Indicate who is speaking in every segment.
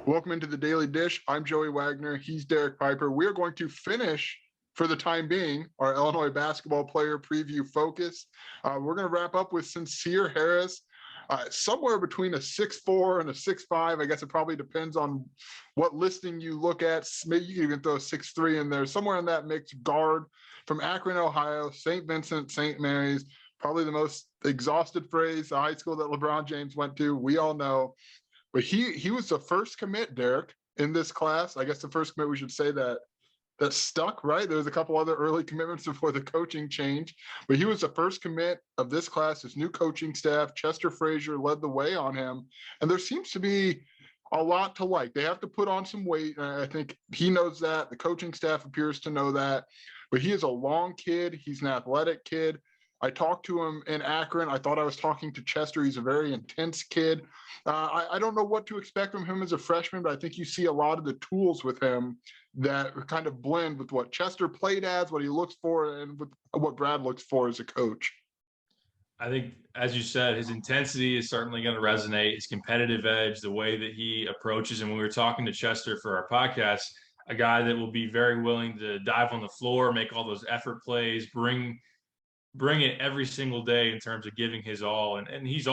Speaker 1: Welcome into the Daily Dish. I'm Joey Wagner. He's Derek Piper. We are going to finish, for the time being, our Illinois basketball player preview focus. We're going to wrap up with Sencire Harris, somewhere between a 6'4" and a 6'5". I guess it probably depends on what listing you look at. Maybe you can even throw a 6'3" in there, somewhere in that mix. Guard from Akron, Ohio, St. Vincent, St. Mary's. Probably the most exhausted phrase, the high school that LeBron James went to. We all know. But he was the first commit, Derek, in this class. I guess the first commit, we should say that stuck, right? There was a couple other early commitments before the coaching change, but he was the first commit of this class. His new coaching staff, Chester Frazier, led the way on him. And there seems to be a lot to like. They have to put on some weight. And I think he knows that. The coaching staff appears to know that. But he is a long kid. He's an athletic kid. I talked to him in Akron. I thought I was talking to Chester. He's a very intense kid. I don't know what to expect from him as a freshman, but I think you see a lot of the tools with him that kind of blend with what Chester played as, what he looks for, and with what Brad looks for as a coach.
Speaker 2: I think, as you said, his intensity is certainly going to resonate. His competitive edge, the way that he approaches, and when we were talking to Chester for our podcast, a guy that will be very willing to dive on the floor, make all those effort plays, bring it every single day in terms of giving his all. And he's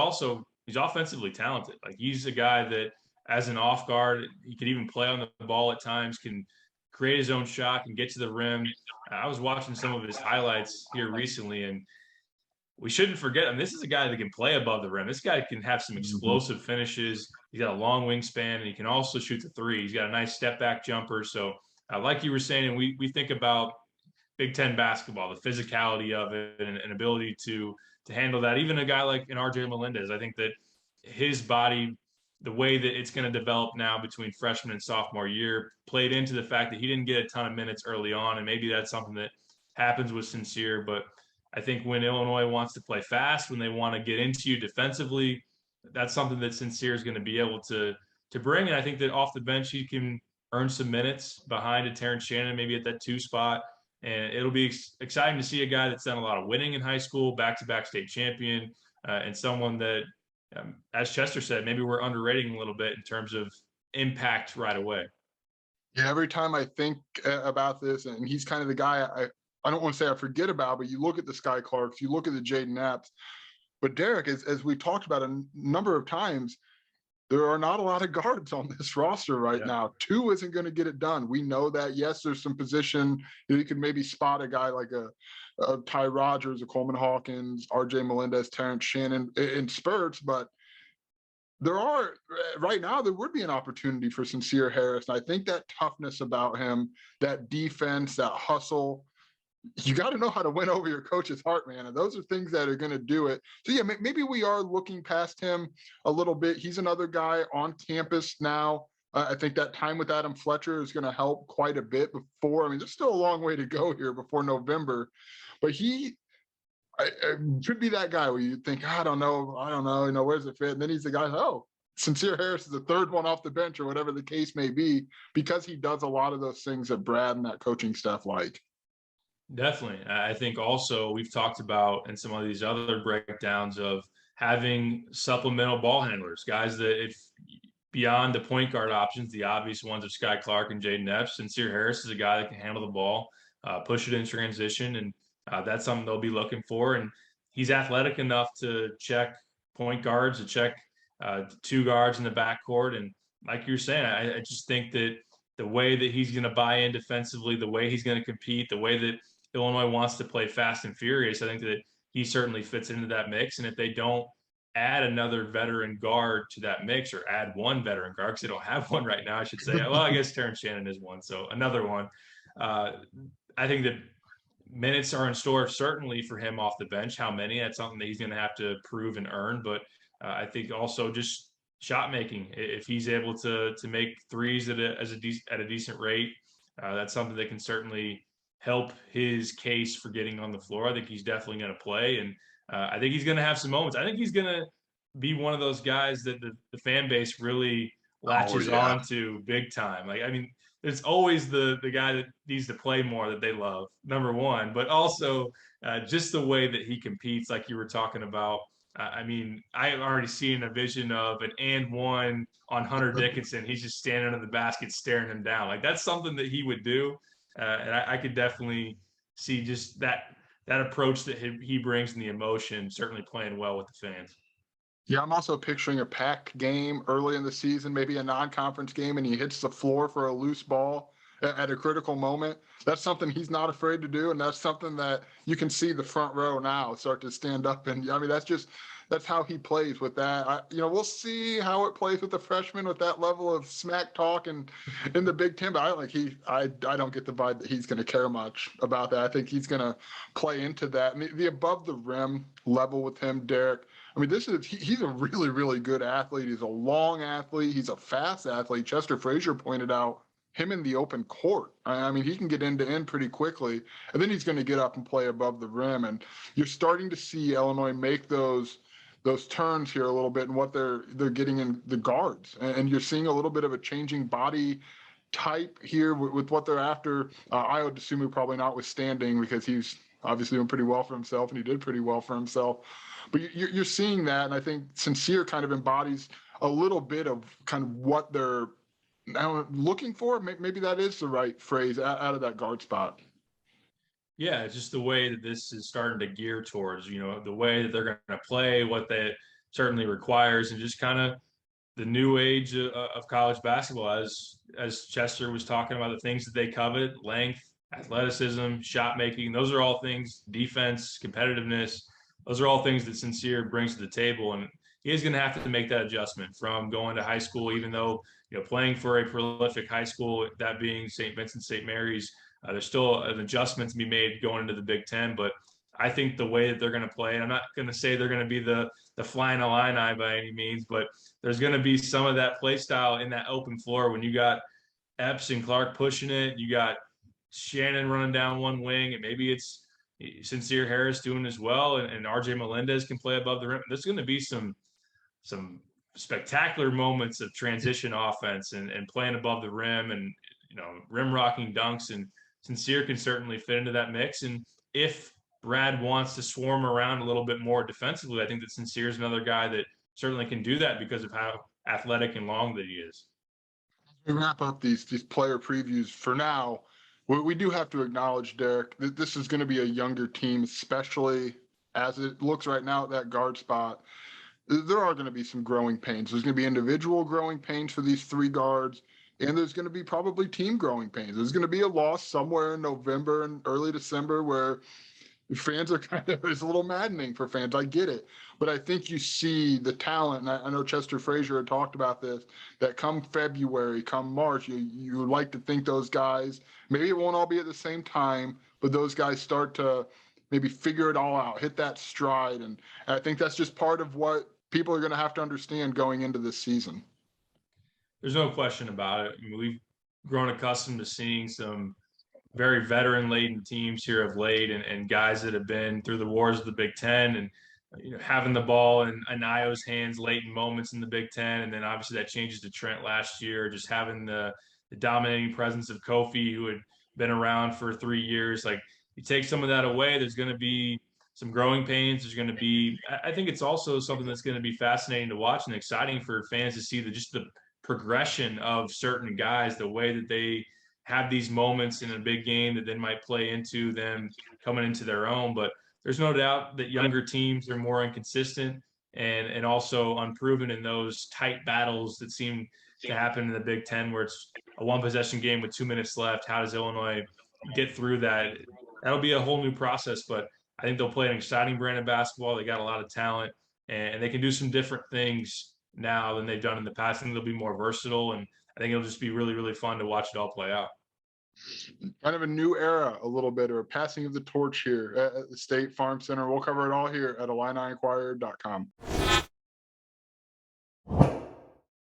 Speaker 2: offensively talented. Like, he's a guy that, as an off guard, he could even play on the ball at times, can create his own shot, can get to the rim. I was watching some of his highlights here recently, and we shouldn't forget, I mean, this is a guy that can play above the rim. This guy can have some explosive finishes. He's got a long wingspan, and he can also shoot the three. He's got a nice step back jumper. So, like you were saying, and we think about Big Ten basketball, the physicality of it, and ability to handle that. Even a guy like an RJ Melendez, I think that his body, the way that it's going to develop now between freshman and sophomore year, played into the fact that he didn't get a ton of minutes early on, and maybe that's something that happens with Sencire. But I think when Illinois wants to play fast, when they want to get into you defensively, that's something that Sencire is going to be able to bring. And I think that off the bench, he can earn some minutes behind a Terrence Shannon, maybe at that 2 spot. And it'll be exciting to see a guy that's done a lot of winning in high school, back-to-back state champion, and someone that, as Chester said, maybe we're underrating a little bit in terms of impact right away.
Speaker 1: Yeah, every time I think about this, and he's kind of the guy I don't want to say I forget about, but you look at the Sky Clarks, you look at the Jaden Apps. But Derek, as we talked about a number of times, there are not a lot of guards on this roster right now. 2 isn't going to get it done. We know that. Yes, there's some position. You could maybe spot a guy like a Ty Rogers, a Coleman Hawkins, RJ Melendez, Terrence Shannon in spurts, but there are right now, there would be an opportunity for Sencire Harris. And I think that toughness about him, that defense, that hustle, you got to know how to win over your coach's heart, man. And those are things that are going to do it. So, yeah, maybe we are looking past him a little bit. He's another guy on campus now. I think that time with Adam Fletcher is going to help quite a bit before. I mean, there's still a long way to go here before November. But he should be that guy where you think, I don't know, where's it fit? And then he's the guy, Sencire Harris is the third one off the bench or whatever the case may be, because he does a lot of those things that Brad and that coaching staff like.
Speaker 2: Definitely. I think also we've talked about in some of these other breakdowns of having supplemental ball handlers, guys that, if beyond the point guard options, the obvious ones of Sky Clark and Jaden Epps, Sencire Harris is a guy that can handle the ball, push it in transition, and that's something they'll be looking for. And he's athletic enough to check point guards, to check 2 guards in the backcourt. And like you're saying, I just think that the way that he's going to buy in defensively, the way he's going to compete, the way that Illinois wants to play fast and furious, I think that he certainly fits into that mix. And if they don't add another veteran guard to that mix, or add one veteran guard, because they don't have one right now, I should say. Well, I guess Terrence Shannon is one, so another one. I think that minutes are in store certainly for him off the bench. How many? That's something that he's going to have to prove and earn. But I think also just shot making. If he's able to make threes at a decent rate, that's something that can certainly help his case for getting on the floor. I think he's definitely going to play, and I think he's going to have some moments. I think he's going to be one of those guys that the fan base really latches on to big time. Like, I mean, there's always the guy that needs to play more that they love, number one, but also just the way that he competes, like you were talking about I mean, I have already seen a vision of an and one on Hunter Dickinson. He's just standing under the basket staring him down. Like that's something that he would do, and I could definitely see just that approach that he brings and the emotion certainly playing well with the fans.
Speaker 1: Yeah, I'm also picturing a packed game early in the season, maybe a non-conference game, and he hits the floor for a loose ball at a critical moment. That's something he's not afraid to do, and that's something that you can see the front row now start to stand up. And I mean, that's how he plays with that. We'll see how it plays with the freshman with that level of smack talk and in the Big Ten. But I don't get the vibe that he's going to care much about that. I think he's going to play into that. And the above the rim level with him, Derek. I mean, he's a really, really good athlete. He's a long athlete. He's a fast athlete. Chester Frazier pointed out him in the open court. I mean, he can get end to end pretty quickly, and then he's going to get up and play above the rim. And you're starting to see Illinois make those turns here a little bit and what they're getting in the guards. And you're seeing a little bit of a changing body type here with what they're after. Io DeSumo probably notwithstanding, because he's obviously doing pretty well for himself, and he did pretty well for himself. But you're seeing that, and I think Sencire kind of embodies a little bit of kind of what they're now looking for. Maybe that is the right phrase, out of that guard spot.
Speaker 2: Yeah, it's just the way that this is starting to gear towards, the way that they're going to play, what that certainly requires, and just kind of the new age of college basketball. As Chester was talking about, the things that they covet: length, athleticism, shot making. Those are all things. Defense, competitiveness. Those are all things that Sencire brings to the table, and he's going to have to make that adjustment from going to high school, even though playing for a prolific high school, that being St. Vincent St. Mary's. There's still an adjustment to be made going into the Big Ten, but I think the way that they're going to play, and I'm not going to say they're going to be the flying Illini by any means, but there's going to be some of that play style in that open floor when you got Epps and Clark pushing it, you got Shannon running down one wing, and maybe it's Sencire Harris doing as well, and RJ Melendez can play above the rim. There's going to be some spectacular moments of transition offense and playing above the rim, and rim rocking dunks, and Sencire can certainly fit into that mix. And if Brad wants to swarm around a little bit more defensively, I think that Sencire is another guy that certainly can do that because of how athletic and long that he is.
Speaker 1: We wrap up these player previews for now. We do have to acknowledge, Derek, that this is going to be a younger team, especially as it looks right now at that guard spot. There are going to be some growing pains. There's going to be individual growing pains for these three guards, and there's going to be probably team growing pains. There's going to be a loss somewhere in November and early December where fans are it's a little maddening for fans. I get it. But I think you see the talent, and I know Chester Frazier had talked about this, that come February, come March, you would like to think those guys, maybe it won't all be at the same time, but those guys start to maybe figure it all out, hit that stride. And I think that's just part of what people are going to have to understand going into this season.
Speaker 2: There's no question about it. I mean, we've grown accustomed to seeing some very veteran-laden teams here of late, and guys that have been through the wars of the Big Ten, and having the ball in Io's hands late in moments in the Big Ten, and then obviously that changes to Trent last year. Just having the dominating presence of Kofi, who had been around for 3 years. Like, you take some of that away, there's going to be some growing pains. There's going to be, I think it's also something that's going to be fascinating to watch and exciting for fans to see just the progression of certain guys, the way that they have these moments in a big game that then might play into them coming into their own. But there's no doubt that younger teams are more inconsistent and also unproven in those tight battles that seem to happen in the Big Ten, where it's a one possession game with 2 minutes left. How does Illinois get through that? That'll be a whole new process, but I think they'll play an exciting brand of basketball. They got a lot of talent, and they can do some different things now than they've done in the past. I think they'll be more versatile, and I think it'll just be really, really fun to watch it all play out.
Speaker 1: Kind of a new era, a little bit, or a passing of the torch here at the State Farm Center. We'll cover it all here at IlliniInquirer.com.